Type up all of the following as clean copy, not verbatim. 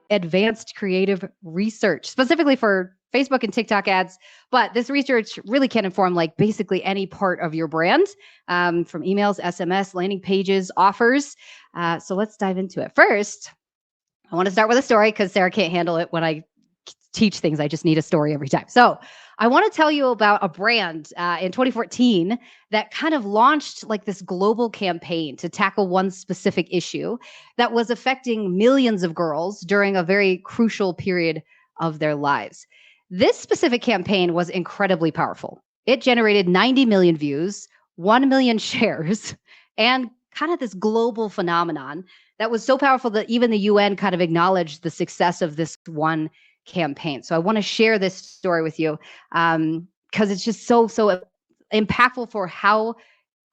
advanced creative research, specifically for Facebook and TikTok ads. But this research really can inform like basically any part of your brand, from emails, SMS, landing pages, offers. So let's dive into it. First, I want to start with a story because Sarah can't handle it when I teach things. I just need a story every time. So I want to tell you about a brand in 2014 that kind of launched like this global campaign to tackle one specific issue that was affecting millions of girls during a very crucial period of their lives. This specific campaign was incredibly powerful. It generated 90 million views, 1 million shares, and kind of this global phenomenon that was so powerful that even the UN kind of acknowledged the success of this one campaign. So I want to share this story with you because it's just so impactful for how,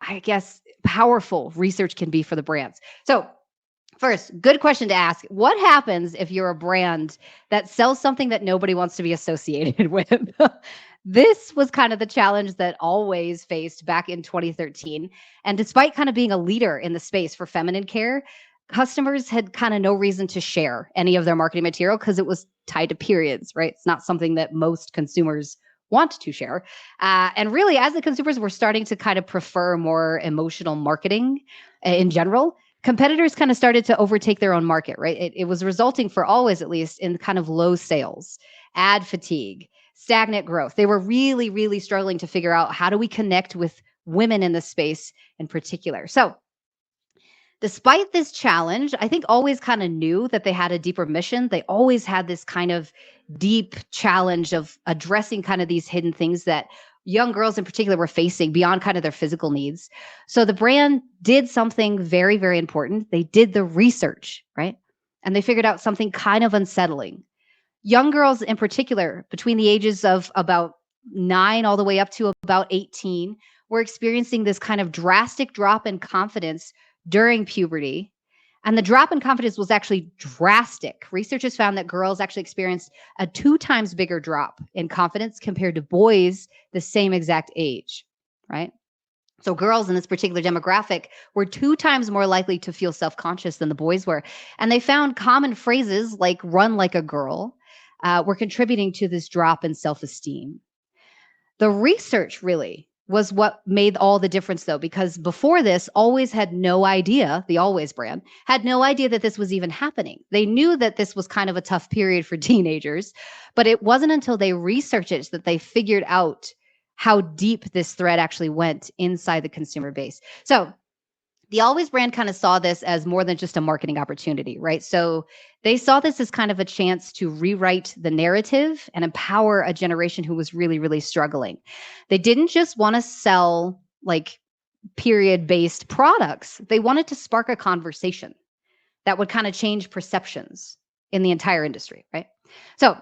I guess, powerful research can be for the brands. So first, good question to ask. What happens if you're a brand that sells something that nobody wants to be associated with? This was kind of the challenge that Always faced back in 2013. And despite kind of being a leader in the space for feminine care, customers had kind of no reason to share any of their marketing material because it was tied to periods, right? It's not something that most consumers want to share. And really, as the consumers were starting to kind of prefer more emotional marketing in general, competitors kind of started to overtake their own market, right? It was resulting for Always, at least, in kind of low sales, ad fatigue, stagnant growth. They were really, really struggling to figure out how do we connect with women in the space in particular. So despite this challenge, I think Always kind of knew that they had a deeper mission. They always had this kind of deep challenge of addressing kind of these hidden things that young girls in particular were facing beyond kind of their physical needs. So the brand did something very, very important. They did the research, right? And they figured out something kind of unsettling. Young girls in particular, between the ages of about 9 all the way up to about 18, were experiencing this kind of drastic drop in confidence during puberty. And the drop in confidence was actually drastic. Researchers found that girls actually experienced a 2 times bigger drop in confidence compared to boys the same exact age, right? So girls in this particular demographic were 2 times more likely to feel self-conscious than the boys were. And they found common phrases like run like a girl were contributing to this drop in self-esteem. The research really was what made all the difference, though, because before this, Always had no idea, the Always brand had no idea that this was even happening. They knew that this was kind of a tough period for teenagers, but it wasn't until they researched it that they figured out how deep this thread actually went inside the consumer base. So the Always brand kind of saw this as more than just a marketing opportunity, right? So they saw this as kind of a chance to rewrite the narrative and empower a generation who was really, really struggling. They didn't just want to sell like period-based products. They wanted to spark a conversation that would kind of change perceptions in the entire industry, right? So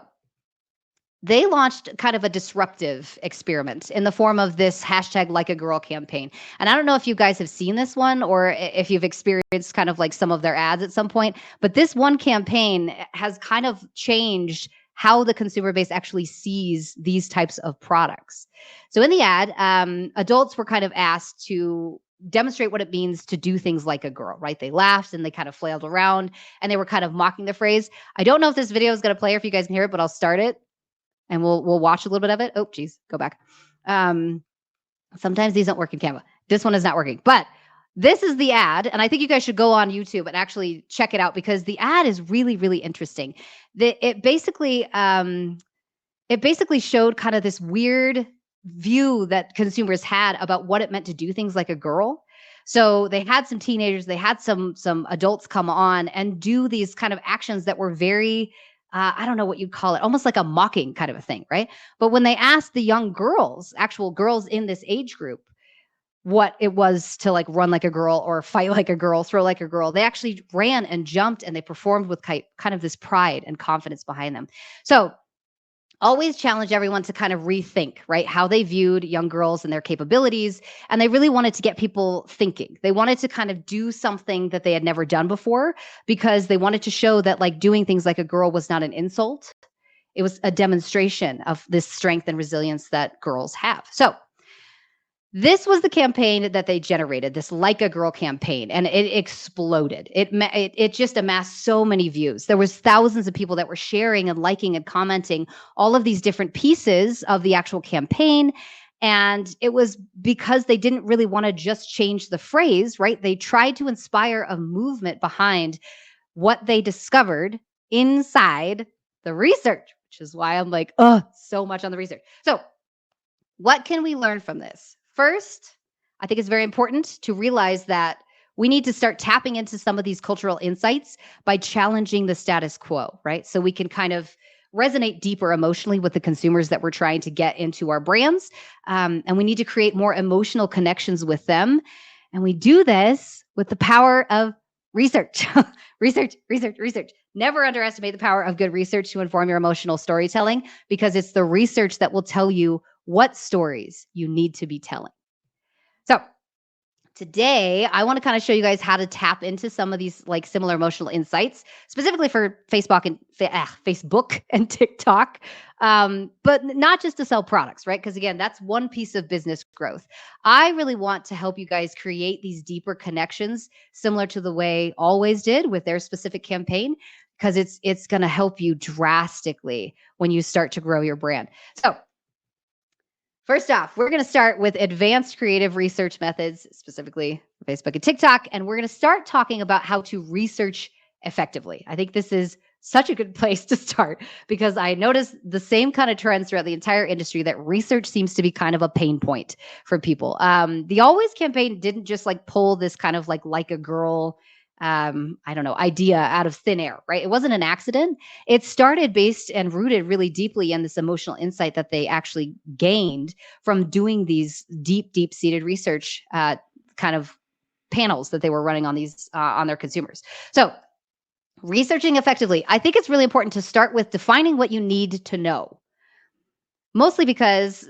they launched kind of a disruptive experiment in the form of this hashtag like a girl campaign. And I don't know if you guys have seen this one or if you've experienced kind of like some of their ads at some point, but this one campaign has kind of changed how the consumer base actually sees these types of products. So in the ad, adults were kind of asked to demonstrate what it means to do things like a girl, right? They laughed and they kind of flailed around and they were kind of mocking the phrase. I don't know if this video is going to play or if you guys can hear it, but I'll start it. And we'll watch a little bit of it. Oh, geez, go back. Sometimes these don't work in Canva. This one is not working, but this is the ad. And I think you guys should go on YouTube and actually check it out because the ad is really, really interesting. It basically showed kind of this weird view that consumers had about what it meant to do things like a girl. So they had some teenagers, they had some adults come on and do these kind of actions that were very I don't know what you'd call it, almost like a mocking kind of a thing, right? But when they asked the young girls, actual girls in this age group, what it was to like run like a girl or fight like a girl, throw like a girl, they actually ran and jumped and they performed with kind of this pride and confidence behind them. So Always challenge everyone to kind of rethink, right, how they viewed young girls and their capabilities. And they really wanted to get people thinking. They wanted to kind of do something that they had never done before because they wanted to show that like doing things like a girl was not an insult. It was a demonstration of this strength and resilience that girls have. So This was the campaign that they generated, this Like a Girl campaign, and it exploded. It just amassed so many views. There was thousands of people that were sharing and liking and commenting all of these different pieces of the actual campaign. And it was because they didn't really want to just change the phrase, right? They tried to inspire a movement behind what they discovered inside the research, which is why I'm like, oh, so much on the research. So what can we learn from this? First, I think it's very important to realize that we need to start tapping into some of these cultural insights by challenging the status quo, right? So we can kind of resonate deeper emotionally with the consumers that we're trying to get into our brands. And we need to create more emotional connections with them. And we do this with the power of research. Research, research, research. Never underestimate the power of good research to inform your emotional storytelling, because it's the research that will tell you what stories you need to be telling. So today, I want to kind of show you guys how to tap into some of these like similar emotional insights, specifically for Facebook and TikTok, but not just to sell products, right? Because again, that's one piece of business growth. I really want to help you guys create these deeper connections, similar to the way Always did with their specific campaign, because it's going to help you drastically when you start to grow your brand. So first off, we're going to start with advanced creative research methods, specifically for Facebook and TikTok. And we're going to start talking about how to research effectively. I think this is such a good place to start, because I noticed the same kind of trends throughout the entire industry, that research seems to be kind of a pain point for people. The Always campaign didn't just like pull this kind of like a girl, I don't know, idea out of thin air, right? It wasn't an accident. It started based and rooted really deeply in this emotional insight that they actually gained from doing these deep seated research kind of panels that they were running on these on their consumers. So researching effectively, I think it's really important to start with defining what you need to know. Mostly because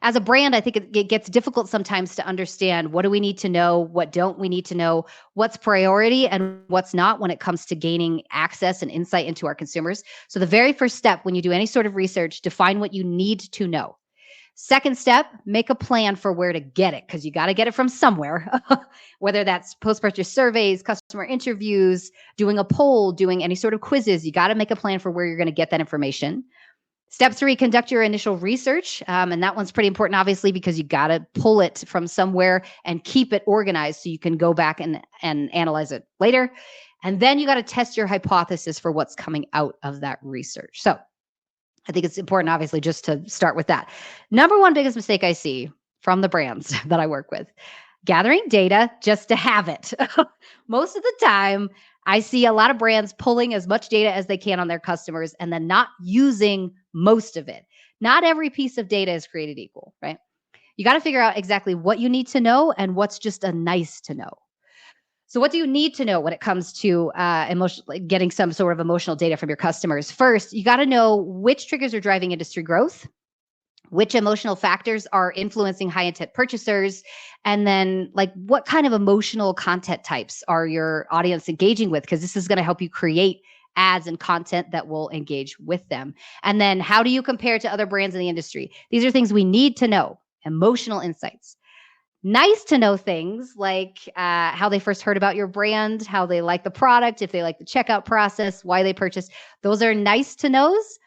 as a brand, I think it gets difficult sometimes to understand, what do we need to know? What don't we need to know? What's priority and what's not when it comes to gaining access and insight into our consumers. So the very first step when you do any sort of research, define what you need to know. Second step, make a plan for where to get it, because you got to get it from somewhere, whether that's post-purchase surveys, customer interviews, doing a poll, doing any sort of quizzes. You got to make a plan for where you're going to get that information. Step 3, conduct your initial research. And that one's pretty important, obviously, because you got to pull it from somewhere and keep it organized so you can go back and analyze it later. And then you got to test your hypothesis for what's coming out of that research. So I think it's important, obviously, just to start with that. Number one biggest mistake I see from the brands that I work with: gathering data just to have it. Most of the time, I see a lot of brands pulling as much data as they can on their customers and then not using most of it. Not every piece of data is created equal, right? You got to figure out exactly what you need to know and what's just a nice to know. So what do you need to know when it comes to getting some sort of emotional data from your customers? First, you got to know which triggers are driving industry growth, which emotional factors are influencing high intent purchasers, and then like what kind of emotional content types are your audience engaging with, because this is going to help you create ads and content that will engage with them. And then how do you compare to other brands in the industry? These are things we need to know. Emotional insights. Nice to know things like how they first heard about your brand, how they like the product, if they like the checkout process, why they purchased. Those are nice to knows.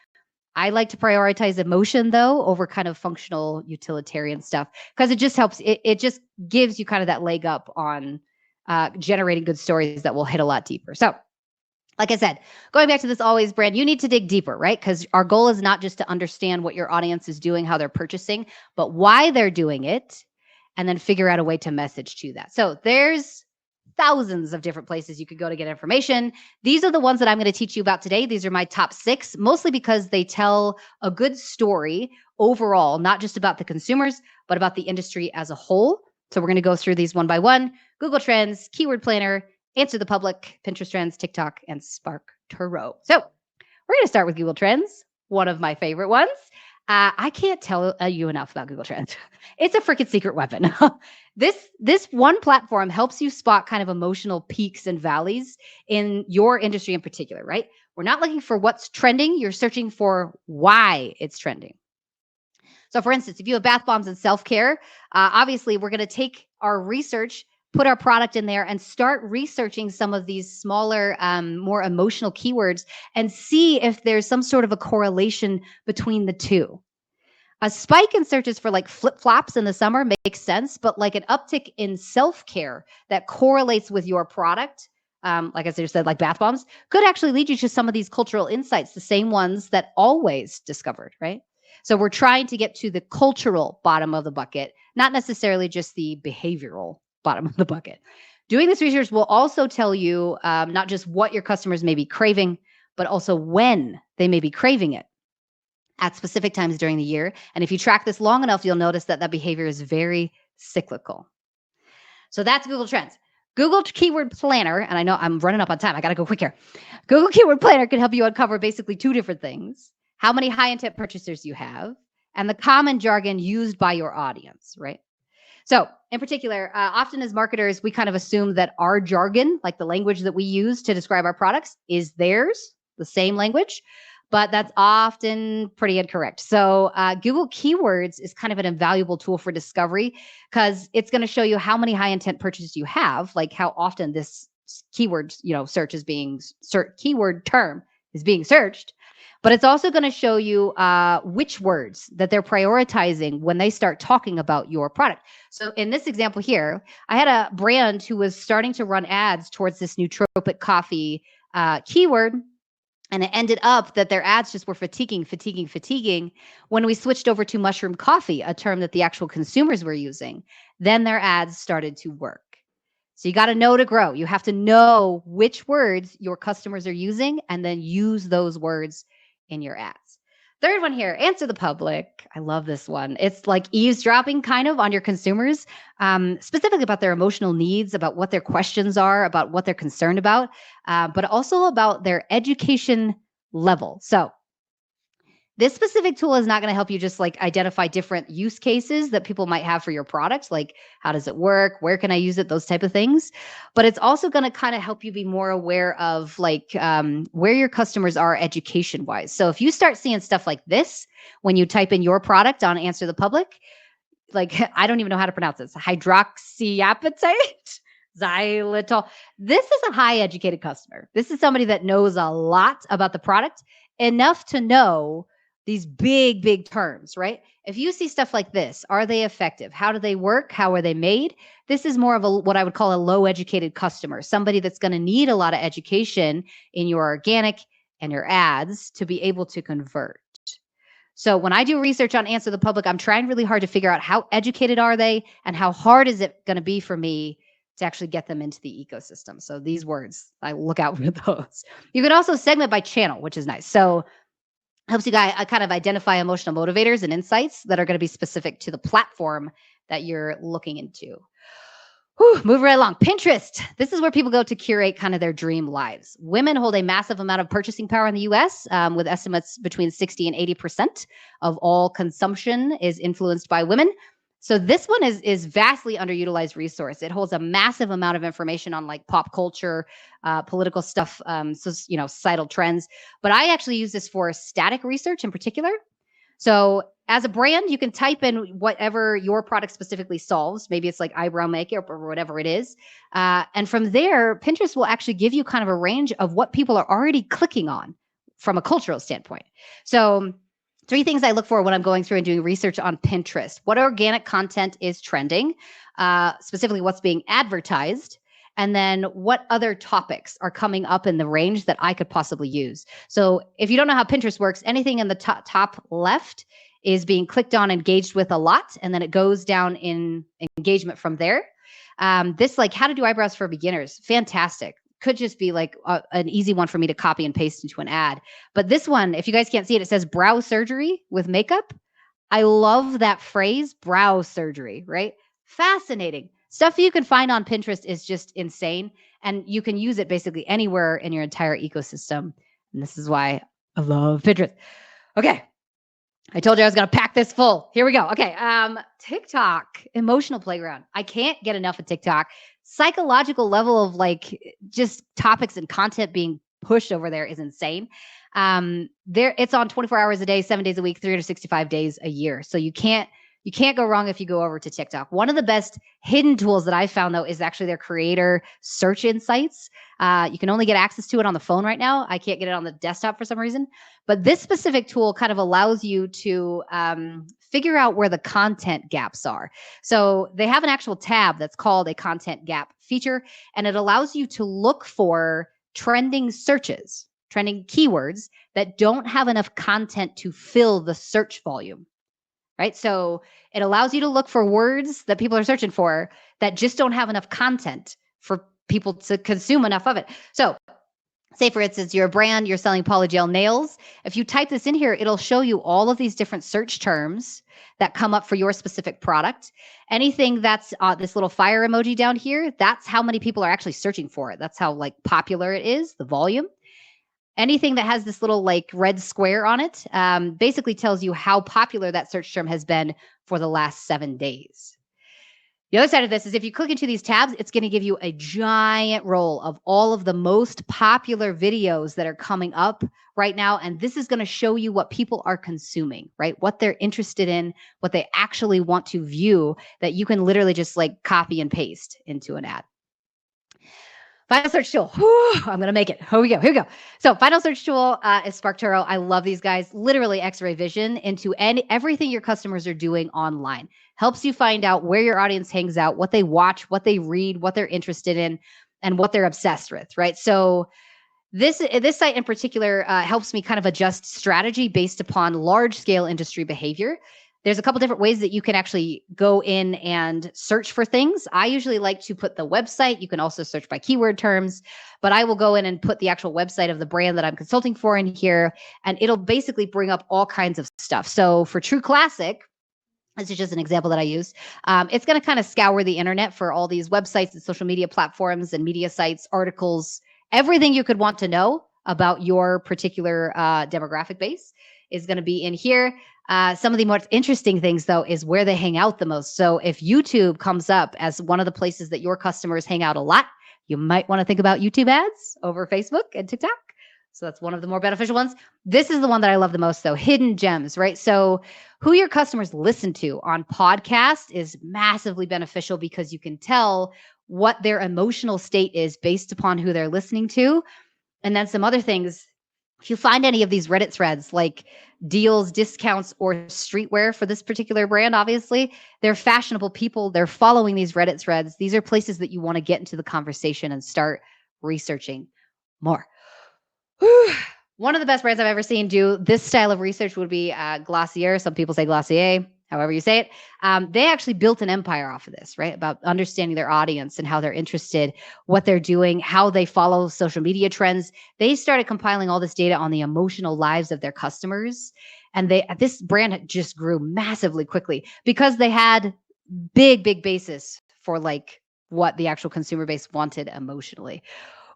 I like to prioritize emotion, though, over kind of functional utilitarian stuff, because it just helps. It just gives you kind of that leg up on generating good stories that will hit a lot deeper. So like I said, going back to this Always brand, you need to dig deeper, right? Because our goal is not just to understand what your audience is doing, how they're purchasing, but why they're doing it, and then figure out a way to message to that. So there's thousands of different places you could go to get information. These are the ones that I'm going to teach you about today. These are my top 6, mostly because they tell a good story overall, not just about the consumers, but about the industry as a whole. So we're going to go through these one by one. Google Trends, Keyword Planner, Answer the Public, Pinterest Trends, TikTok, and SparkTuro. So we're going to start with Google Trends, one of my favorite ones. I can't tell you enough about Google Trends. It's a freaking secret weapon. This one platform helps you spot kind of emotional peaks and valleys in your industry in particular, right? We're not looking for what's trending. You're searching for why it's trending. So for instance, if you have bath bombs and self-care, obviously we're going to take our research, put our product in there and start researching some of these smaller, more emotional keywords and see if there's some sort of a correlation between the two. A spike in searches for like flip-flops in the summer makes sense, but like an uptick in self-care that correlates with your product, like I just said, like bath bombs, could actually lead you to some of these cultural insights, the same ones that Always discovered, right? So we're trying to get to the cultural bottom of the bucket, not necessarily just the behavioral bottom of the bucket. Doing this research will also tell you not just what your customers may be craving, but also when they may be craving it at specific times during the year. And if you track this long enough, you'll notice that that behavior is very cyclical. So that's Google Trends. Google Keyword Planner, and I know I'm running up on time. I got to go quick here. Google Keyword Planner can help you uncover basically two different things: how many high intent purchasers you have and the common jargon used by your audience, right? So in particular, often as marketers, we kind of assume that our jargon, like the language that we use to describe our products, is theirs, the same language, but that's often pretty incorrect. So Google Keywords is kind of an invaluable tool for discovery because it's going to show you how many high intent purchases you have, like how often this keyword, search is being keyword term is being searched. But it's also going to show you which words that they're prioritizing when they start talking about your product. So in this example here, I had a brand who was starting to run ads towards this nootropic coffee keyword. And it ended up that their ads just were fatiguing. When we switched over to mushroom coffee, a term that the actual consumers were using, then their ads started to work. So you got to know to grow. You have to know which words your customers are using and then use those words in your ads. Third one here, answer the public. I love this one. It's like eavesdropping kind of on your consumers, specifically about their emotional needs, about what their questions are, about what they're concerned about, but also about their education level. So this specific tool is not going to help you just like identify different use cases that people might have for your product, like how does it work, where can I use it, those type of things. But it's also going to kind of help you be more aware of like where your customers are education wise. So if you start seeing stuff like this when you type in your product on Answer the Public, like I don't even know how to pronounce this, hydroxyapatite, xylitol. This is a high educated customer. This is somebody that knows a lot about the product, enough to know these big terms, right? If you see stuff like this, are they effective? How do they work? How are they made? This is more of what I would call a low educated customer, somebody that's going to need a lot of education in your organic and your ads to be able to convert. So when I do research on Answer the Public, I'm trying really hard to figure out how educated are they and how hard is it going to be for me to actually get them into the ecosystem. So these words, I look out for those. You can also segment by channel, which is nice. So helps you guys kind of identify emotional motivators and insights that are going to be specific to the platform that you're looking into. Move right along. Pinterest. This is where people go to curate kind of their dream lives. Women hold a massive amount of purchasing power in the US, with estimates between 60 and 80% of all consumption is influenced by women. So this one is vastly underutilized resource. It holds a massive amount of information on like pop culture, political stuff, societal trends. But I actually use this for static research in particular. So as a brand, you can type in whatever your product specifically solves. Maybe it's like eyebrow makeup or whatever it is. And from there, Pinterest will actually give you kind of a range of what people are already clicking on from a cultural standpoint. So 3 things I look for when I'm going through and doing research on Pinterest: what organic content is trending, specifically what's being advertised, and then what other topics are coming up in the range that I could possibly use. So if you don't know how Pinterest works, anything in the top left is being clicked on, engaged with a lot, and then it goes down in engagement from there. This like how to do eyebrows for beginners, fantastic. Could just be like an easy one for me to copy and paste into an ad. But this one, if you guys can't see it, it says brow surgery with makeup. I love that phrase, brow surgery, right? Fascinating. Stuff you can find on Pinterest is just insane. And you can use it basically anywhere in your entire ecosystem. And this is why I love Pinterest. Okay. I told you I was going to pack this full. Here we go. Okay. TikTok, emotional playground. I can't get enough of TikTok. Psychological level of like just topics and content being pushed over there is insane. It's on 24 hours a day, 7 days a week, 365 days a year. So you can't go wrong if you go over to TikTok. One of the best hidden tools that I found, though, is actually their creator search insights. You can only get access to it on the phone right now. I can't get it on the desktop for some reason. But this specific tool kind of allows you to figure out where the content gaps are. So they have an actual tab that's called a content gap feature, and it allows you to look for trending searches, trending keywords that don't have enough content to fill the search volume. Right? So it allows you to look for words that people are searching for that just don't have enough content for people to consume enough of it. So say, for instance, you're a brand, you're selling polygel nails. If you type this in here, it'll show you all of these different search terms that come up for your specific product. Anything that's this little fire emoji down here, that's how many people are actually searching for it. That's how popular it is, the volume. Anything that has this little red square on it basically tells you how popular that search term has been for the last 7 days. The other side of this is if you click into these tabs, it's going to give you a giant roll of all of the most popular videos that are coming up right now. And this is going to show you what people are consuming, right? What they're interested in, what they actually want to view, that you can literally just copy and paste into an ad. Final search tool. Whew, I'm going to make it. Here we go. So final search tool is SparkTuro. I love these guys. Literally X-ray vision into everything your customers are doing online. Helps you find out where your audience hangs out, what they watch, what they read, what they're interested in, and what they're obsessed with, right? So this site in particular helps me kind of adjust strategy based upon large-scale industry behavior. There's a couple different ways that you can actually go in and search for things. I usually like to put the website. You can also search by keyword terms, but I will go in and put the actual website of the brand that I'm consulting for in here, and it'll basically bring up all kinds of stuff. So for True Classic, this is just an example that I use. It's going to kind of scour the internet for all these websites and social media platforms and media sites, articles, everything you could want to know about your particular demographic base is going to be in here. Some of the most interesting things, though, is where they hang out the most. So if YouTube comes up as one of the places that your customers hang out a lot, you might want to think about YouTube ads over Facebook and TikTok. So that's one of the more beneficial ones. This is the one that I love the most, though, hidden gems, right? So who your customers listen to on podcast is massively beneficial because you can tell what their emotional state is based upon who they're listening to. And then some other things. If you find any of these Reddit threads like deals, discounts, or streetwear for this particular brand, obviously, they're fashionable people. They're following these Reddit threads. These are places that you want to get into the conversation and start researching more. One of the best brands I've ever seen do this style of research would be Glossier. Some people say Glossier, however you say it. They actually built an empire off of this, right? About understanding their audience and how they're interested, what they're doing, how they follow social media trends. They started compiling all this data on the emotional lives of their customers. And this brand just grew massively quickly because they had big basis for what the actual consumer base wanted emotionally.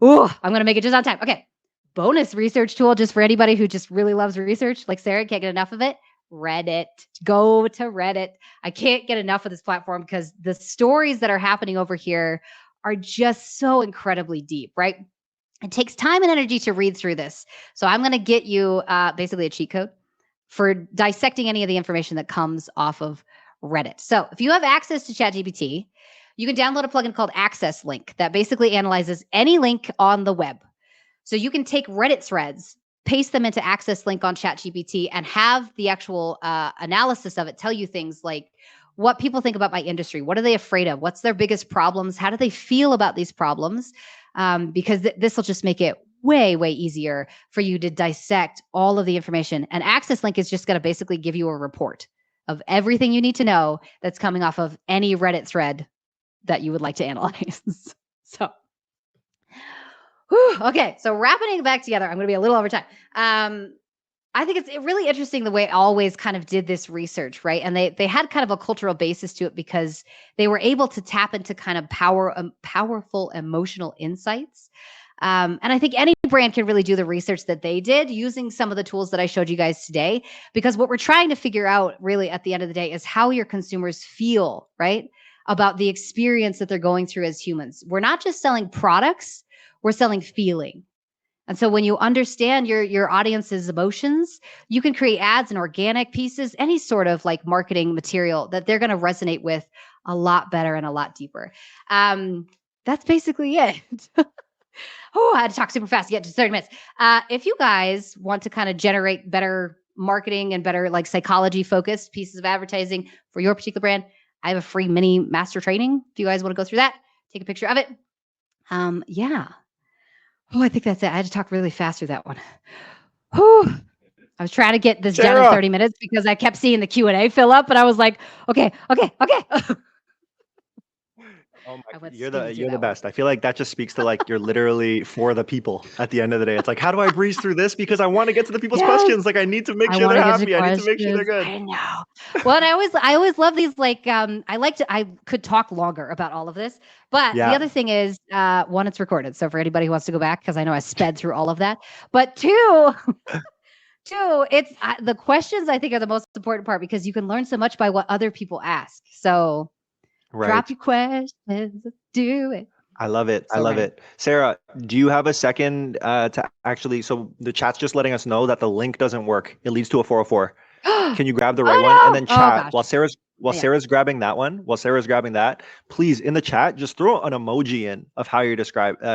Ooh, I'm going to make it just on time. Okay. Bonus research tool just for anybody who just really loves research, like Sarah, can't get enough of it. Reddit. Go to Reddit. I can't get enough of this platform because the stories that are happening over here are just so incredibly deep, right? It takes time and energy to read through this. So I'm going to get you basically a cheat code for dissecting any of the information that comes off of Reddit. So if you have access to ChatGPT, you can download a plugin called Access Link that basically analyzes any link on the web. So you can take Reddit threads, paste them into Access Link on ChatGPT, and have the actual analysis of it tell you things like what people think about my industry. What are they afraid of? What's their biggest problems? How do they feel about these problems? Because this will just make it way easier for you to dissect all of the information. And Access Link is just going to basically give you a report of everything you need to know that's coming off of any Reddit thread that you would like to analyze. So. Okay, so wrapping it back together, I'm going to be a little over time. I think it's really interesting the way Always kind of did this research, right? And they had kind of a cultural basis to it because they were able to tap into kind of powerful emotional insights. And I think any brand can really do the research that they did using some of the tools that I showed you guys today, because what we're trying to figure out really at the end of the day is how your consumers feel, right? About the experience that they're going through as humans. We're not just selling products, we're selling feeling. And so when you understand your audience's emotions, you can create ads and organic pieces, any sort of like marketing material that they're going to resonate with a lot better and a lot deeper. That's basically it. Oh, I had to talk super fast to get to 30 minutes. If you guys want to kind of generate better marketing and better like psychology focused pieces of advertising for your particular brand, I have a free mini master training. If you guys want to go through that, take a picture of it. Yeah. Oh, I think that's it. I had to talk really fast through that one. Whew. I was trying to get this done in Sarah, 30 minutes because I kept seeing the Q&A fill up, but I was like, okay. oh I my, went you're speeding through the that one. best. I feel like that just speaks to like you're literally for the people at the end of the day. It's like, how do I breeze through this? Because I want to get to the people's Yes. questions. Like I need to make I sure want they're to get to the happy. I need to make sure they're questions. good. I know. Well, and I always love these like I could talk longer about all of this. But the Yeah. other thing is one, it's recorded. So for anybody who wants to go back, because I know I sped through all of that. But two, it's the questions I think are the most important part because you can learn so much by what other people ask. So drop Right. your questions, let's do it. I love it. I So love ready. it. Sarah, do you have a second to actually? So the chat's just letting us know that the link doesn't work. It leads to a 404. Oh Can you grab the right one? And no. then Oh chat gosh. while Yeah. Sarah's grabbing that one, while Sarah's grabbing that, please in the chat just throw an emoji in of how you're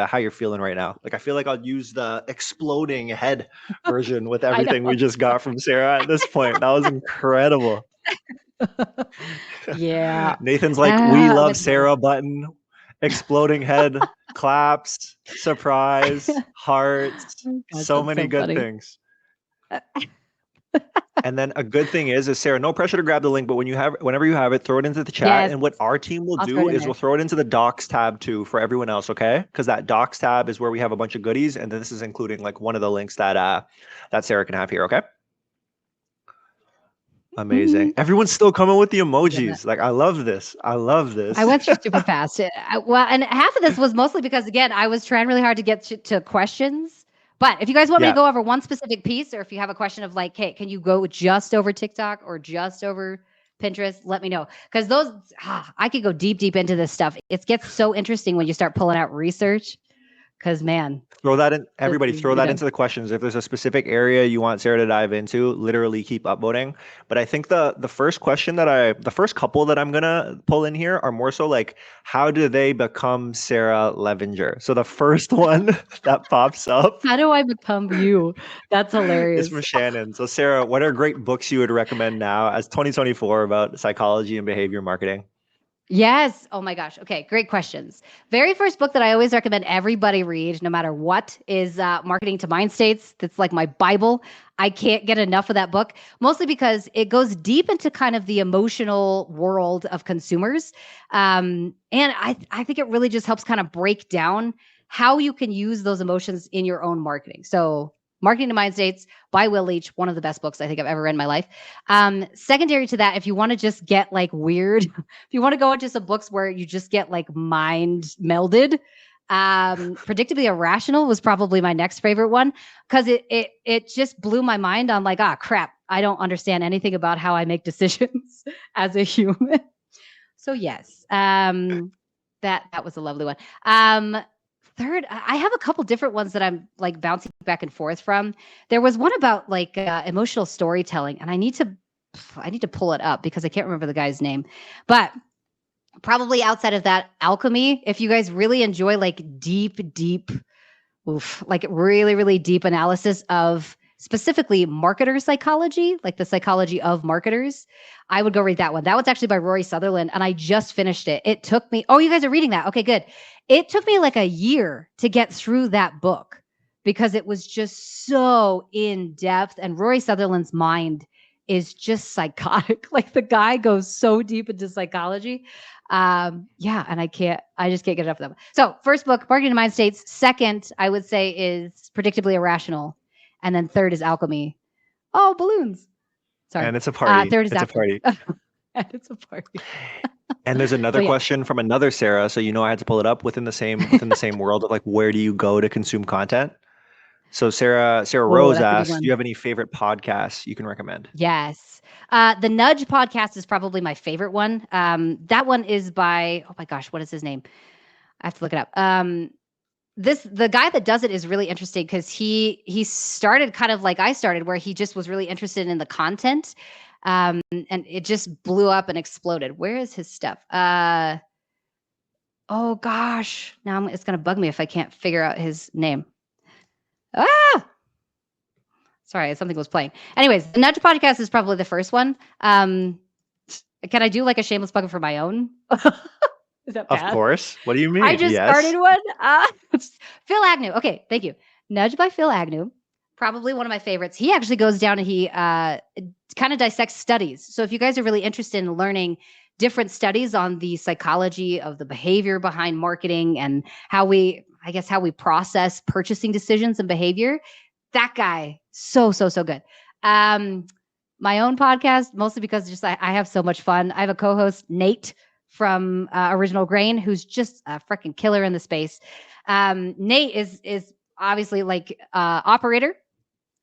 how you're feeling right now. Like I feel like I'll use the exploding head version with I everything we know. just got from Sarah at this point. That was incredible. Yeah. Nathan's like, we love That's funny. Sarah button, exploding head, claps, surprise, hearts, Gosh, so that's many so good funny. things. And then a good thing is Sarah, no pressure to grab the link, but whenever you have it, throw it into the chat. Yes, And what our team will I'll throw do it in is there. we'll throw it into the docs tab too for everyone else, okay? Because that docs tab is where we have a bunch of goodies, and then this is including like one of the links that Sarah can have here, okay? Amazing. Mhm. Everyone's still coming with the Love that. emojis. Like I love this. I love I this. went through super fast. Well, and half of this was mostly because, again, I was trying really hard to get to questions. But if you guys want me to Yeah. go over one specific piece, or if you have a question of like, hey, can you go just over TikTok or just over Pinterest? Let me know. Because I could go deep into this stuff. It gets so interesting when you start pulling out research. Because, man, Throw that in, this everybody, is throw that even. into the questions. If there's a specific area you want Sarah to dive into, literally keep upvoting. But I think the first question the first couple that I'm gonna pull in here are more so like, how do they become Sarah Levinger? So the first one that pops up How do I become you? That's is hilarious. from Shannon. So Sarah, what are great books you would recommend now as 2024 about psychology and behavior marketing? Yes. Oh my gosh. Okay. Great questions. Very first book that I always recommend everybody read, no matter what, is Marketing to Mind States. That's like my Bible. I can't get enough of that book, mostly because it goes deep into kind of the emotional world of consumers. And I think it really just helps kind of break down how you can use those emotions in your own marketing. So, Marketing to Mind States by Will Leach, one of the best books I think I've ever read in my life. Secondary to that, if you want to just get like weird, if you want to go into some books where you just get like mind melded, Predictably Irrational was probably my next favorite one because it just blew my mind on like, crap, I don't understand anything about how I make decisions as a human. So yes, that was a lovely one. Third, I have a couple different ones that I'm like bouncing back and forth from. There was one about like emotional storytelling, and I need to pull it up because I can't remember the guy's name. But probably outside of that, alchemy. If you guys really enjoy like deep, like really, really deep analysis of specifically marketer psychology, like the psychology of marketers, I would go read that one. That one's actually by Rory Sutherland, and I just finished it. It took me, oh, you guys are reading that. Okay, good. It took me like a year to get through that book because it was just so in depth. And Rory Sutherland's mind is just psychotic. Like the guy goes so deep into psychology. Yeah, and I just can't get enough of them. So first book, Marketing to Mind States. Second, I would say is Predictably Irrational. And then third is Alchemy. Oh, balloons. Sorry. And it's a party. Third is It's a Alchemy. party. And it's a party. And there's So another yeah. question from another Sarah. So I had to pull it up within the same world of like where do you go to consume content? So Sarah Oh, Rose that's a good asked, do you one. have any favorite podcasts you can recommend? Yes. The Nudge podcast is probably my favorite one. That one is by, oh my gosh, what is his name? I have to look it up. the guy that does it is really interesting because he started kind of like I started, where he just was really interested in the content, and it just blew up and exploded. Where is his stuff? Oh gosh, now it's gonna bug me if I can't figure out his name. Ah, sorry, something was playing. Anyways, the Nudge podcast is probably the first one. Can I do like a shameless plug for my own? Is that bad? Of course. What do you mean? I just started one. Phil Agnew. Okay, thank you. Nudge by Phil Agnew. Probably one of my favorites. He actually goes down and he kind of dissects studies. So if you guys are really interested in learning different studies on the psychology of the behavior behind marketing and how we process purchasing decisions and behavior, that guy, so good. My own podcast, mostly because just I have so much fun. I have a co-host, Nate, from Original Grain, who's just a freaking killer in the space. Nate is obviously like operator.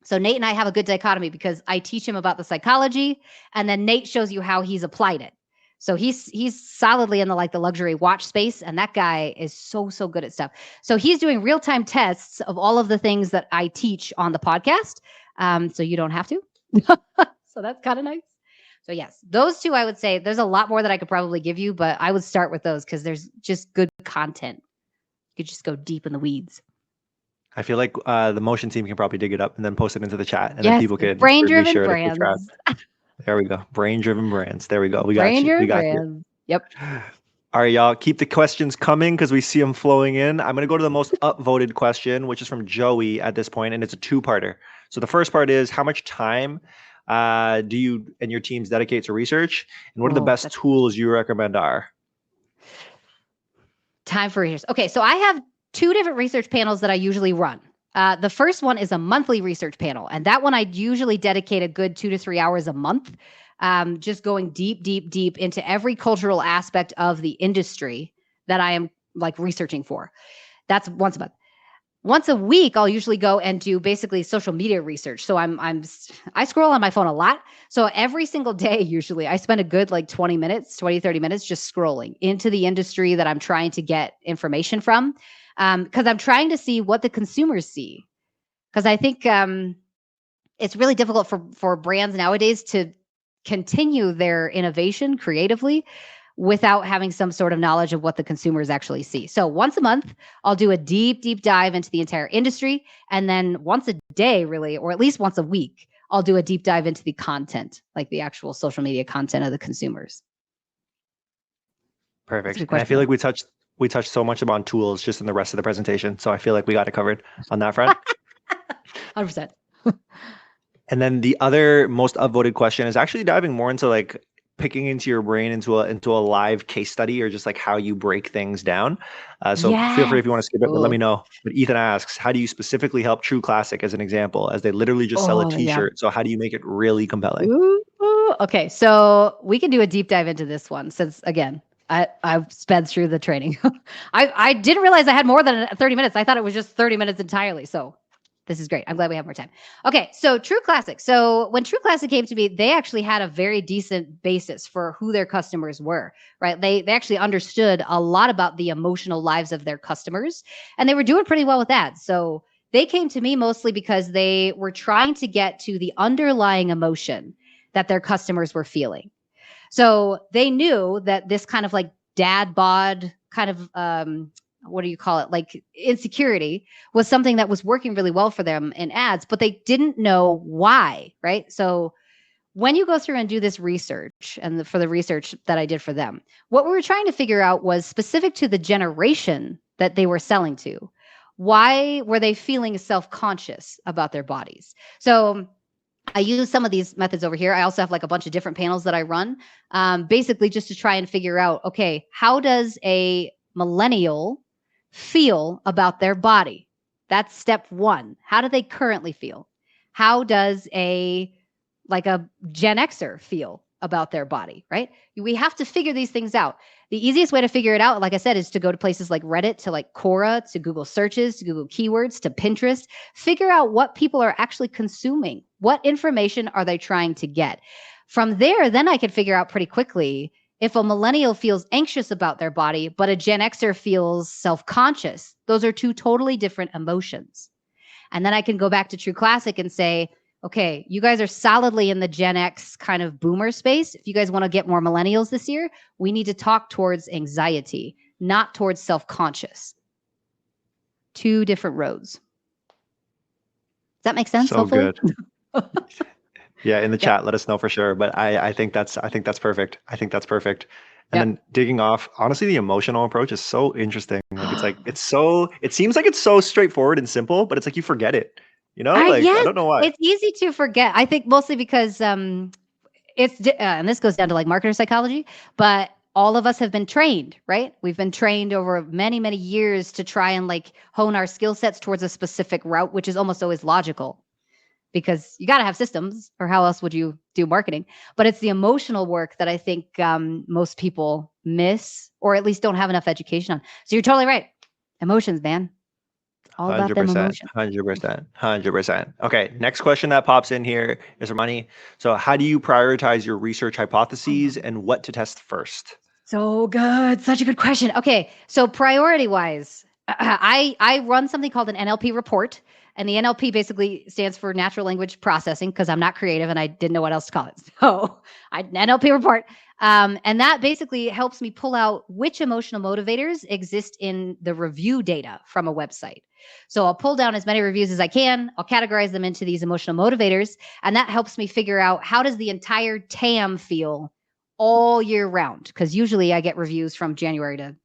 So Nate and I have a good dichotomy because I teach him about the psychology, and then Nate shows you how he's applied it. So he's solidly in the luxury watch space, and that guy is so good at stuff. So he's doing real-time tests of all of the things that I teach on the podcast. So you don't have to. So that's kind of nice. So yes, those two, I would say there's a lot more that I could probably give you, but I would start with those because there's just good content. You could just go deep in the weeds. I feel like the motion team can probably dig it up and then post it into the chat, and then people can brain-driven brands. There we go. Brain-driven brands. There we go. We got you. Yep. All right, y'all. Keep the questions coming because we see them flowing in. I'm going to go to the most upvoted question, which is from Joey at this point, and it's a two-parter. So the first part is, how much time do you and your teams dedicate to research, and what are the best tools you recommend are? Time for research. Okay, so I have two different research panels that I usually run. The first one is a monthly research panel, and that one I usually dedicate a good 2 to 3 hours a month, just going deep into every cultural aspect of the industry that I am researching for. That's once a month. Once a week, I'll usually go and do basically social media research. So I scroll on my phone a lot. So every single day, usually I spend a good 20 minutes, 20, 30 minutes just scrolling into the industry that I'm trying to get information from. Because I'm trying to see what the consumers see. Because I think it's really difficult for brands nowadays to continue their innovation creatively without having some sort of knowledge of what the consumers actually see. So once a month, I'll do a deep dive into the entire industry. And then once a day, really, or at least once a week, I'll do a deep dive into the content, like the actual social media content of the consumers. Perfect. And I feel like we touched so much about tools just in the rest of the presentation. So I feel like we got it covered on that front. 100%. And then the other most upvoted question is actually diving more into picking into your brain into a live case study, or just how you break things down. So feel free if you want to skip it, but let me know. But Ethan asks, how do you specifically help True Classic as an example, as they literally just sell a t-shirt? Yeah. So how do you make it really compelling? Okay, so we can do a deep dive into this one since, again, I've sped through the training. I didn't realize I had more than 30 minutes. I thought it was just 30 minutes entirely. So this is great. I'm glad we have more time. Okay, so True Classic. So when True Classic came to me, they actually had a very decent basis for who their customers were, right? They actually understood a lot about the emotional lives of their customers, and they were doing pretty well with that. So they came to me mostly because they were trying to get to the underlying emotion that their customers were feeling. So they knew that this kind of dad bod kind of, what do you call it? Insecurity was something that was working really well for them in ads, but they didn't know why, right? So when you go through and do this research, and for the research that I did for them, what we were trying to figure out was specific to the generation that they were selling to. Why were they feeling self-conscious about their bodies? So I use some of these methods over here. I also have a bunch of different panels that I run, basically just to try and figure out, okay, how does a millennial feel about their body? That's step one. How do they currently feel? How does a Gen Xer feel about their body, right? We have to figure these things out. The easiest way to figure it out, like I said, is to go to places like Reddit, to Quora, to Google searches, to Google keywords, to Pinterest. Figure out what people are actually consuming. What information are they trying to get? From there, then I could figure out pretty quickly, If a millennial feels anxious about their body, but a Gen Xer feels self-conscious, those are two totally different emotions. And then I can go back to True Classic and say, okay, you guys are solidly in the Gen X kind of boomer space. If you guys want to get more millennials this year, we need to talk towards anxiety, not towards self-conscious. Two different roads. Does that make sense? So hopefully? good. Yeah, in the chat, let us know for sure. But I think that's perfect. I think that's perfect. And then digging off, honestly, the emotional approach is so interesting. Like it seems like it's so straightforward and simple, but it's like you forget it. You know, like I don't know why. It's easy to forget. I think mostly because it's and this goes down to like marketer psychology, but all of us have been trained, right? We've been trained over many, many years to try and like hone our skill sets towards a specific route, which is almost always logical. Because you got to have systems, or how else would you do marketing? But it's the emotional work that I think most people miss, or at least don't have enough education on. So you're totally right. Emotions, man. All about them emotions. 100%. Okay, next question that pops in here is for money. So how do you prioritize your research hypotheses and what to test first? So good. Such a good question. Okay, so priority-wise, I run something called an NLP report. And the NLP basically stands for natural language processing, because I'm not creative and I didn't know what else to call it. So NLP report. And that basically helps me pull out which emotional motivators exist in the review data from a website. So I'll pull down as many reviews as I can. I'll categorize them into these emotional motivators. And that helps me figure out, how does the entire TAM feel all year round? Because usually I get reviews from January to,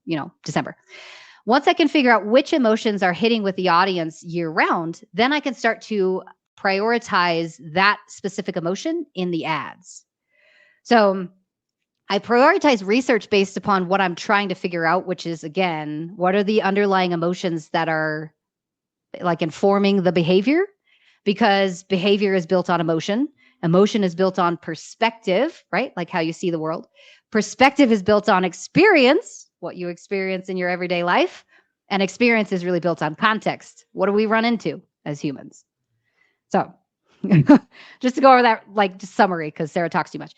December. Once I can figure out which emotions are hitting with the audience year round, then I can start to prioritize that specific emotion in the ads. So I prioritize research based upon what I'm trying to figure out, which is, again, what are the underlying emotions that are like informing the behavior? Because behavior is built on emotion. Emotion is built on perspective, right? Like how you see the world. Perspective is built on experience, what you experience in your everyday life. And experience is really built on context. What do we run into as humans? So just to go over that, like, just summary, because Sarah talks too much.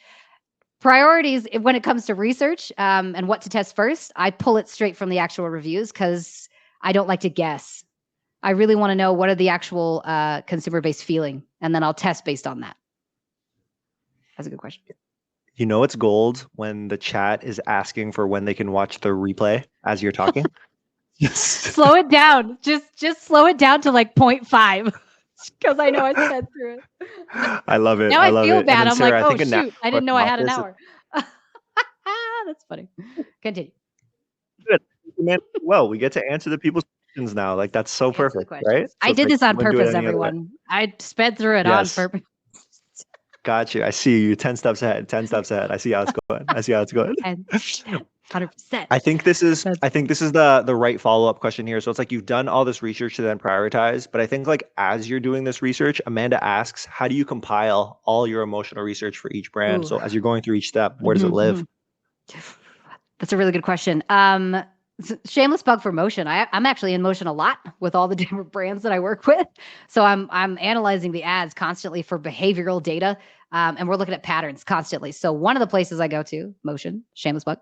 Priorities when it comes to research and what to test first, I pull it straight from the actual reviews, because I don't like to guess. I really want to know what are the actual consumer base feeling, and then I'll test based on that. That's a good question. You know, it's gold when the chat is asking for when they can watch the replay as you're talking. Slow it down. Just slow it down to like 0.5, because I know I sped through it. I love it. Now I love feel it. bad. I'm Sarah, like, oh shoot, I didn't know I had an hour. That's funny. Continue. Good. Well, we get to answer the people's questions now. Like, that's so perfect, right? So I did this on purpose, everyone. I sped through it on purpose. Got you. I see you 10 steps ahead. I see how it's going. 100%. I think this is the right follow-up question here. So it's like, you've done all this research to then prioritize, but I think, like, as you're doing this research, Amanda asks, how do you compile all your emotional research for each brand? Ooh. So as you're going through each step, where does it live? That's a really good question. Shameless plug for Motion. I'm actually in Motion a lot with all the different brands that I work with. So I'm analyzing the ads constantly for behavioral data, and we're looking at patterns constantly. So one of the places I go to, Motion, shameless plug.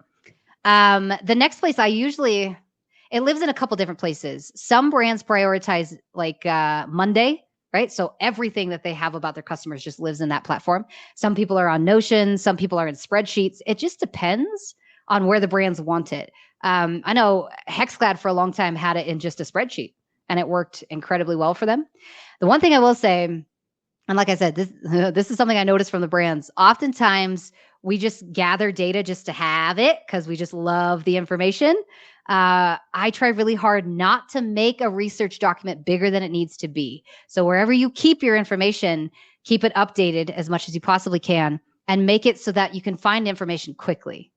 The next place it lives in a couple different places. Some brands prioritize like Monday, right? So everything that they have about their customers just lives in that platform. Some people are on Notion. Some people are in spreadsheets. It just depends on where the brands want it. I know HexClad for a long time had it in just a spreadsheet, and it worked incredibly well for them. The one thing I will say, and like I said, this is something I noticed from the brands. Oftentimes, we just gather data just to have it because we just love the information. I try really hard not to make a research document bigger than it needs to be. So wherever you keep your information, keep it updated as much as you possibly can, and make it so that you can find information quickly.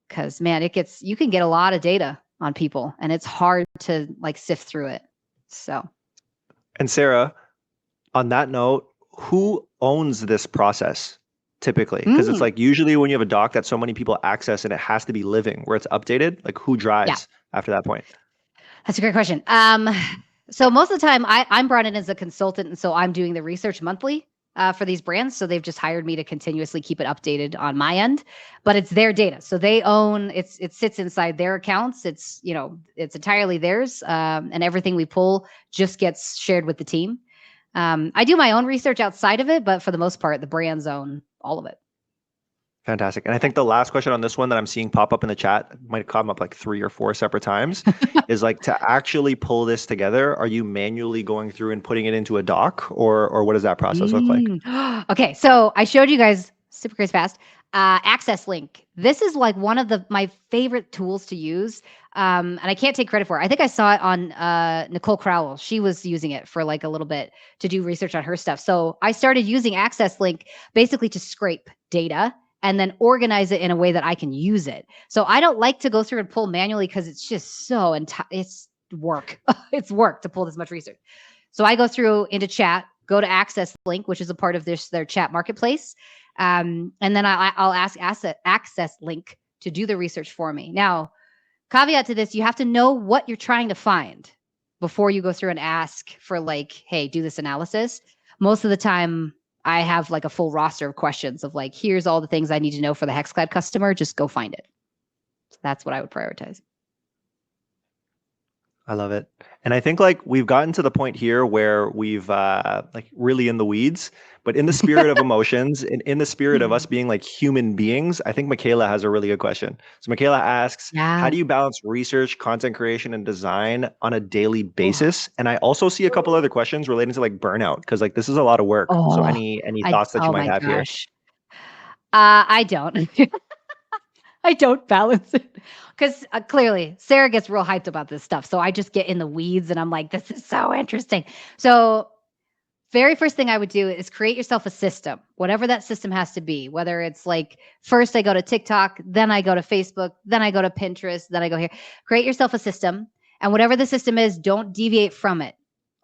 Because, man, you can get a lot of data on people, and it's hard to like sift through it. So. And Sarah, on that note, who owns this process typically? Because it's like, usually when you have a doc that so many people access and it has to be living, where it's updated, like, who drives after that point? That's a great question. So most of the time I'm brought in as a consultant, and so I'm doing the research monthly. for these brands. So they've just hired me to continuously keep it updated on my end, but it's their data. So they own it sits inside their accounts. It's, it's entirely theirs. And everything we pull just gets shared with the team. I do my own research outside of it, but for the most part, the brands own all of it. Fantastic. And I think the last question on this one that I'm seeing pop up in the chat, might come up like 3 or 4 separate times, is like, to actually pull this together, are you manually going through and putting it into a doc, or what does that process look like? Okay, so I showed you guys super crazy fast. Access Link. This is like one of my favorite tools to use. And I can't take credit for it. I think I saw it on Nicole Crowell. She was using it for like a little bit to do research on her stuff. So I started using Access Link basically to scrape data and then organize it in a way that I can use it. So I don't like to go through and pull manually because it's just so, it's work. It's work to pull this much research. So I go through into chat, go to Access Link, which is a part of their chat marketplace. And then I'll ask Access Link to do the research for me. Now, caveat to this, you have to know what you're trying to find before you go through and ask for like, hey, do this analysis. Most of the time, I have like a full roster of questions of like, here's all the things I need to know for the HexClad customer. Just go find it. So that's what I would prioritize. I love it. And I think like we've gotten to the point here where we've like really in the weeds, but in the spirit of emotions and in the spirit of us being like human beings, I think Michaela has a really good question. So Michaela asks, how do you balance research, content creation, and design on a daily basis? And I also see a couple other questions relating to like burnout, because like this is a lot of work. So any thoughts that you might have here? I don't. I don't balance it because clearly Sarah gets real hyped about this stuff. So I just get in the weeds and I'm like, this is so interesting. So very first thing I would do is create yourself a system, whatever that system has to be, whether it's like, first I go to TikTok, then I go to Facebook, then I go to Pinterest, then I go here. Create yourself a system. And whatever the system is, don't deviate from it.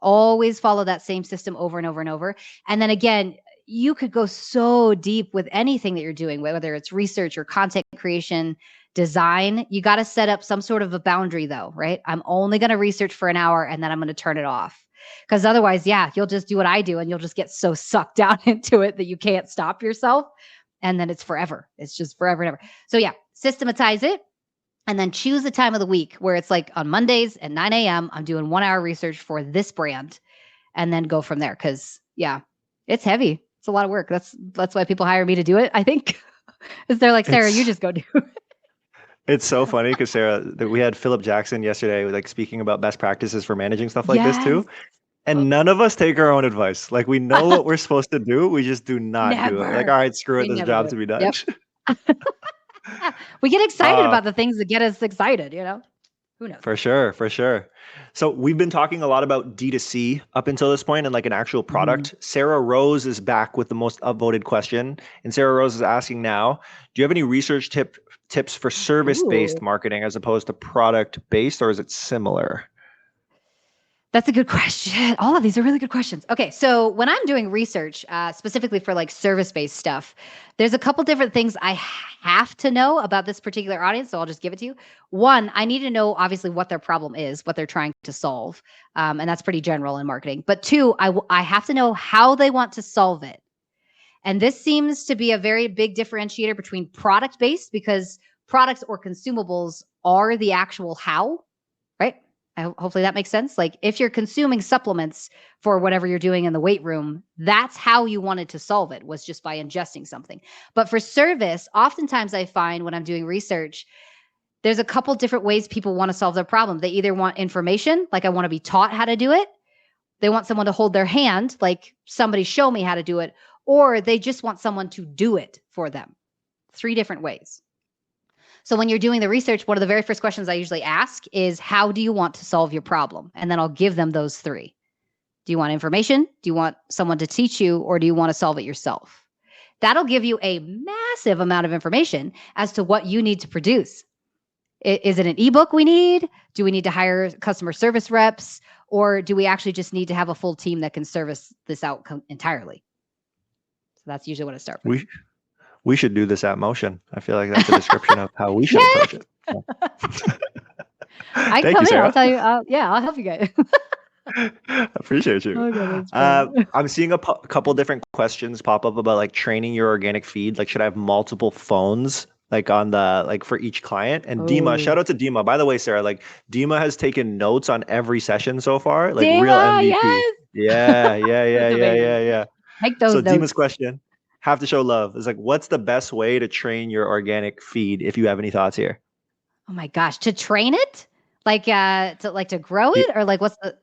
Always follow that same system over and over and over. And then again, you could go so deep with anything that you're doing, whether it's research or content creation, design. You got to set up some sort of a boundary though, right? I'm only going to research for an hour and then I'm going to turn it off. Because otherwise, you'll just do what I do and you'll just get so sucked down into it that you can't stop yourself. And then it's forever. It's just forever and ever. So systematize it and then choose the time of the week where it's like on Mondays at 9 a.m. I'm doing 1 hour research for this brand and then go from there. Because it's heavy. It's a lot of work. That's why people hire me to do it, I think. Is they're like, Sarah, you just go do it. It's so funny because Sarah, we had Philip Jackson yesterday, like speaking about best practices for managing stuff like this too. And none of us take our own advice. Like we know what we're supposed to do. We just do not do it. Like, all right, screw it. There's jobs to be done. Yep. We get excited about the things that get us excited, Who knows? For sure. So we've been talking a lot about D2C up until this point and like an actual product. Sarah Rose is back with the most upvoted question. And Sarah Rose is asking now, do you have any research tips for service-based marketing as opposed to product-based, or is it similar? That's a good question. All of these are really good questions. Okay, so when I'm doing research, specifically for like service-based stuff, there's a couple different things I have to know about this particular audience, so I'll just give it to you. One, I need to know obviously what their problem is, what they're trying to solve, and that's pretty general in marketing. But two, I have to know how they want to solve it. And this seems to be a very big differentiator between product-based, because products or consumables are the actual how, right? Hopefully that makes sense. Like if you're consuming supplements for whatever you're doing in the weight room, that's how you wanted to solve it, was just by ingesting something. But for service, oftentimes I find when I'm doing research, there's a couple different ways people want to solve their problem. They either want information, like I want to be taught how to do it. They want someone to hold their hand, like somebody show me how to do it, or they just want someone to do it for them. 3 different ways. So when you're doing the research, one of the very first questions I usually ask is, how do you want to solve your problem? And then I'll give them those 3. Do you want information? Do you want someone to teach you? Or do you want to solve it yourself? That'll give you a massive amount of information as to what you need to produce. Is it an ebook we need? Do we need to hire customer service reps? Or do we actually just need to have a full team that can service this out entirely? So that's usually what I start with. We should do this at Motion. I feel like that's a description of how we should approach it. I can come in. I'll tell you. I'll help you guys. Appreciate you. Okay, that's funny. I'm seeing a couple different questions pop up about like training your organic feed. Like, should I have multiple phones like on the like for each client? And Dima, Oh, shout out to Dima. By the way, Sarah, like Dima has taken notes on every session so far. Like real Dima, MVP. yes, Yeah, yeah, yeah, that's yeah, amazing. yeah, yeah. Take So those Dima's notes. question, have to show love. Is like, what's the best way to train your organic feed? If you have any thoughts here. Oh my gosh, to train it, to grow Yeah. it, or like what's the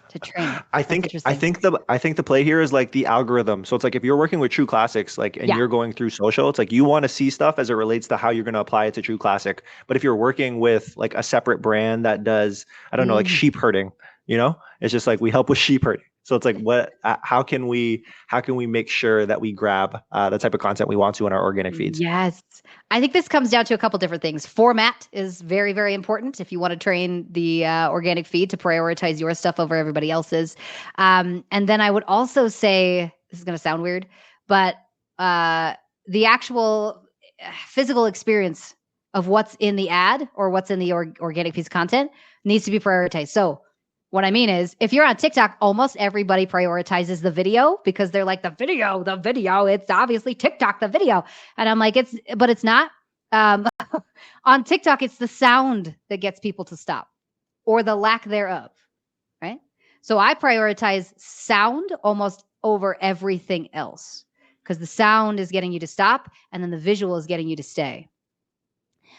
to train it? I That's think I interesting. think the I think the play here is like the algorithm. So it's like if you're working with True Classics, like and Yeah. you're going through social, it's like you want to see stuff as it relates to how you're going to apply it to True Classic. But if you're working with like a separate brand that does, I don't know, like Mhm. sheep herding, it's just like we help with sheep herding. So it's like how can we make sure that we grab the type of content we want to in our organic feeds? Yes. I think this comes down to a couple different things. Format is very, very important if you want to train the organic feed to prioritize your stuff over everybody else's. And then I would also say, this is going to sound weird, but uh, the actual physical experience of what's in the ad or what's in the organic piece of content needs to be prioritized. So, what I mean is, if you're on TikTok, almost everybody prioritizes the video because they're like, the video, it's obviously TikTok, the video. And I'm like, but it's not. Um, on TikTok, it's the sound that gets people to stop or the lack thereof, right? So I prioritize sound almost over everything else because the sound is getting you to stop and then the visual is getting you to stay.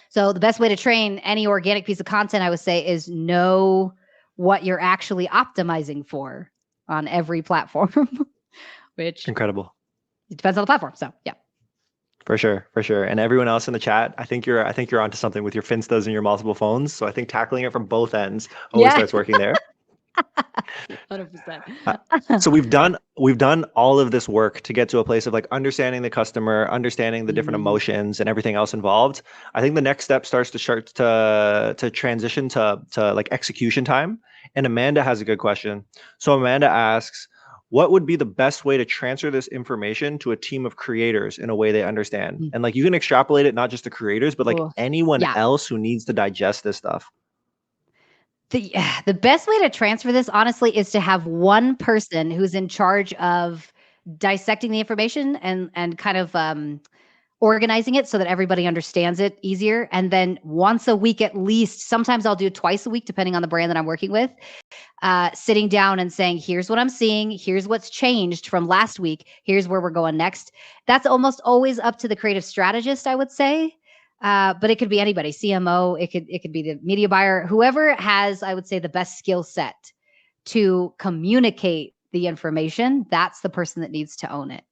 So the best way to train any organic piece of content, I would say, is know what you're actually optimizing for on every platform, which Incredible. it depends on the platform. So yeah. For sure, for sure. And everyone else in the chat, I think you're onto something with your Finstas and your multiple phones. So I think tackling it from both ends always Yeah. starts working there. 100%. Uh, so we've done all of this work to get to a place of like understanding the customer, understanding the different Mhm. emotions and everything else involved. I think the next step starts to start to transition to like execution time. And Amanda has a good question. So Amanda asks, what would be the best way to transfer this information to a team of creators in a way they understand? Mm. And like you can extrapolate it not just to creators, but like Cool. anyone Yeah. else who needs to digest this stuff. The best way to transfer this, honestly, is to have one person who's in charge of dissecting the information and kind of organizing it so that everybody understands it easier. And then once a week at least, sometimes I'll do it twice a week, depending on the brand that I'm working with, sitting down and saying, here's what I'm seeing. Here's what's changed from last week. Here's where we're going next. That's almost always up to the creative strategist, I would say. But it could be anybody, CMO, it could be the media buyer, whoever has, I would say, the best skill set to communicate the information. That's the person that needs to own it.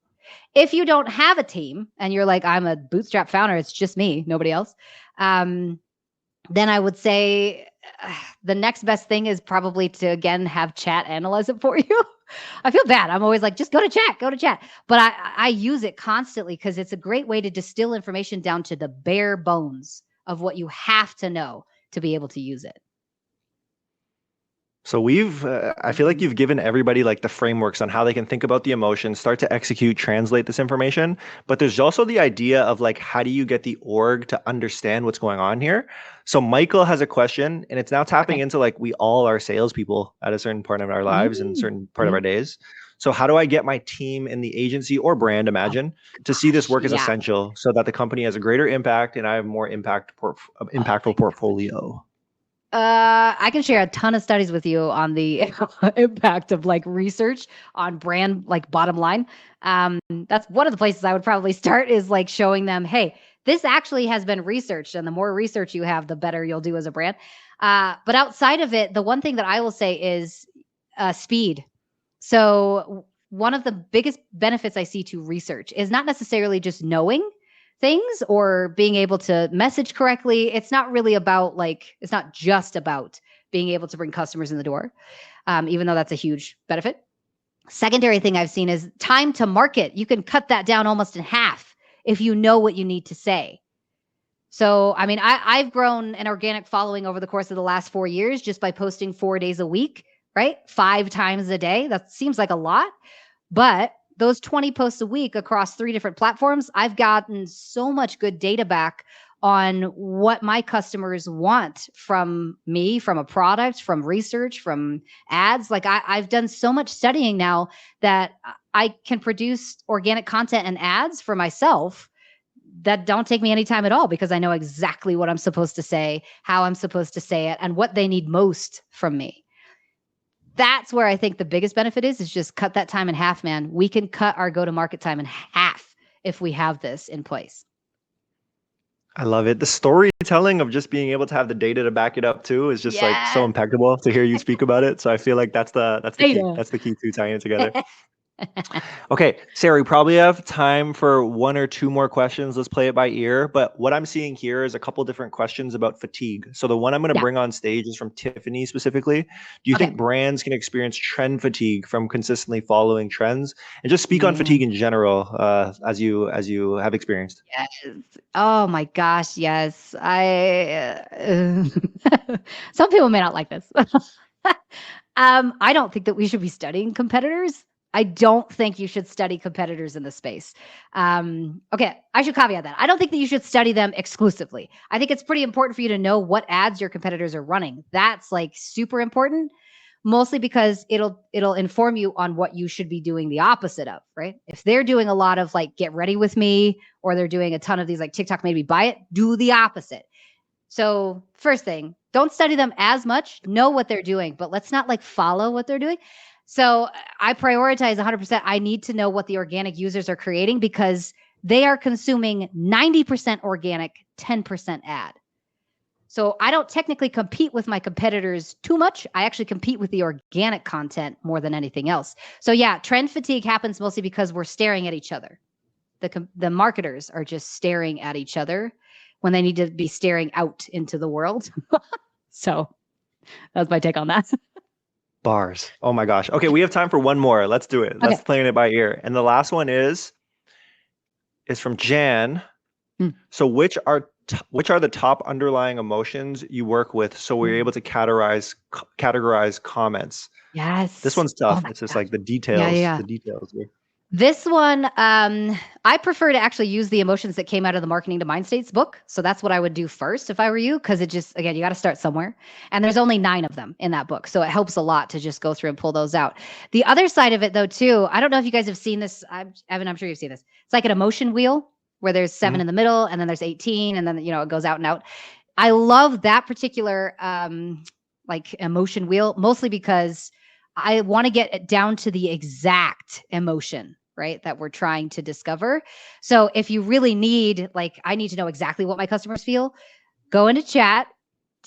If you don't have a team and you're like, I'm a bootstrap founder, it's just me, nobody else, then I would say the next best thing is probably to, again, have chat analyze it for you. I feel bad. I'm always like, just go to chat. But I use it constantly because it's a great way to distill information down to the bare bones of what you have to know to be able to use it. So I feel like you've given everybody like the frameworks on how they can think about the emotions, start to execute, translate this information. But there's also the idea of like, how do you get the org to understand what's going on here? So Michael has a question, and it's now tapping Okay. into like we all are salespeople at a certain part of our lives and certain part of our Mm-hmm. days. So how do I get my team in the agency or brand, Oh imagine, to see this gosh, work as yeah. essential so that the company has a greater impact and I have more Oh my impactful portfolio? I can share a ton of studies with you on the impact of like research on brand, like bottom line. That's one of the places I would probably start is like showing them, hey, this actually has been researched, and the more research you have, the better you'll do as a brand. But outside of it, the one thing that I will say is speed. So one of the biggest benefits I see to research is not necessarily just knowing things or being able to message correctly. It's not really about like, it's not just about being able to bring customers in the door, even though that's a huge benefit. Secondary thing I've seen is time to market. You can cut that down almost in half if you know what you need to say. So, I mean, I've grown an organic following over the course of the last 4 years just by posting 4 days a week, right? 5 times a day. That seems like a lot, but those 20 posts a week across 3 different platforms, I've gotten so much good data back on what my customers want from me, from a product, from research, from ads. Like I've done so much studying now that I can produce organic content and ads for myself that don't take me any time at all, because I know exactly what I'm supposed to say, how I'm supposed to say it, and what they need most from me. That's where I think the biggest benefit is just cut that time in half, man. We can cut our go-to-market time in half if we have this in place. I love it. The storytelling of just being able to have the data to back it up too is just like so impeccable to hear you speak about it. So I feel like that's the key. That's the key to tying it together. Okay, Sarah, we probably have time for one or two more questions. Let's play it by ear. But what I'm seeing here is a couple different questions about fatigue. So the one I'm going to bring on stage is from Tiffany specifically. Do you think brands can experience trend fatigue from consistently following trends? And just speak on fatigue in general, as you have experienced. Yes. Oh my gosh, yes. Some people may not like this. I don't think that we should be studying competitors. I don't think you should study competitors in the space. Okay, I should caveat that. I don't think that you should study them exclusively. I think it's pretty important for you to know what ads your competitors are running. That's like super important, mostly because it'll inform you on what you should be doing the opposite of, right? If they're doing a lot of like get ready with me, or they're doing a ton of these like TikTok made me buy it, do the opposite. So first thing, don't study them as much, know what they're doing, but let's not like follow what they're doing. So I prioritize 100%. I need to know what the organic users are creating, because they are consuming 90% organic, 10% ad. So I don't technically compete with my competitors too much. I actually compete with the organic content more than anything else. So yeah, trend fatigue happens mostly because we're staring at each other. The marketers are just staring at each other when they need to be staring out into the world. So that's my take on that. Bars. Oh my gosh. Okay, we have time for one more. Let's do it. Let's play it by ear. And the last one is from Jan. So which are the top underlying emotions you work with, so we're able to categorize comments? Yes. This one's tough. It's just like the details. The details here. This one, I prefer to actually use the emotions that came out of the Marketing to Mind States book. So that's what I would do first if I were you, because it just, again, you got to start somewhere. And there's only 9 of them in that book. So it helps a lot to just go through and pull those out. The other side of it, though, too, I don't know if you guys have seen this. Evan, I'm sure you've seen this. It's like an emotion wheel where there's 7 in the middle, and then there's 18, and then, it goes out and out. I love that particular like emotion wheel, mostly because I want to get it down to the exact emotion, right, that we're trying to discover. So if you really need, like, I need to know exactly what my customers feel, go into chat,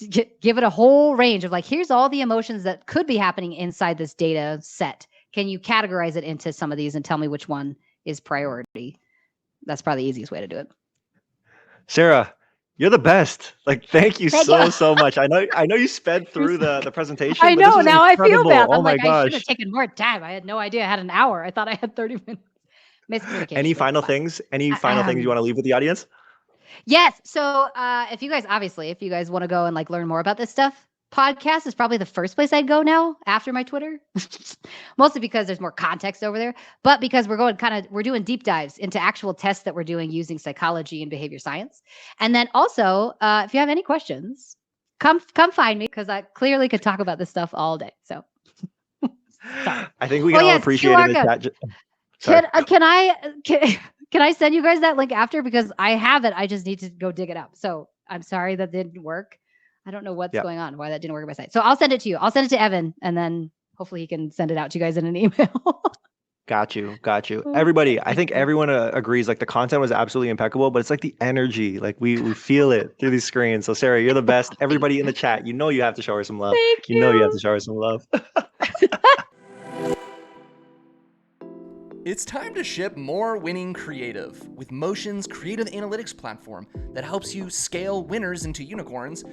give it a whole range of like, here's all the emotions that could be happening inside this data set. Can you categorize it into some of these and tell me which one is priority? That's probably the easiest way to do it. Sarah, you're the best. Like, thank you so much. I know you sped through the presentation. I know, now incredible. I feel bad. Oh my gosh. I should have taken more time. I had no idea I had an hour. I thought I had 30 minutes. Miscommunication. Any final things? Any final things you want to leave with the audience? Yes. So if you guys want to go and like learn more about this stuff, podcast is probably the first place I'd go now after my Twitter, mostly because there's more context over there, but because we're doing deep dives into actual tests that we're doing using psychology and behavior science. And then also, if you have any questions, come find me, because I clearly could talk about this stuff all day. So I think we can all appreciate it in the chat. Can I send you guys that link after? Because I have it. I just need to go dig it up. So I'm sorry that didn't work. I don't know what's going on, why that didn't work on my site. So I'll send it to you. I'll send it to Evan, and then hopefully he can send it out to you guys in an email. Got you. Everybody, I think everyone agrees, like, the content was absolutely impeccable, but it's like the energy, like we feel it through these screens. So Sarah, you're the best. Everybody in the chat, you have to show her some love. Thank you. You have to show her some love. It's time to ship more winning creative with Motion's creative analytics platform that helps you scale winners into unicorns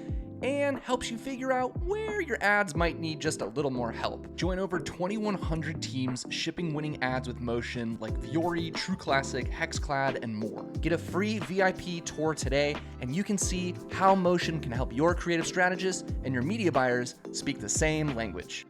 and helps you figure out where your ads might need just a little more help. Join over 2,100 teams shipping winning ads with Motion, like Vuori, True Classic, HexClad, and more. Get a free VIP tour today, and you can see how Motion can help your creative strategists and your media buyers speak the same language.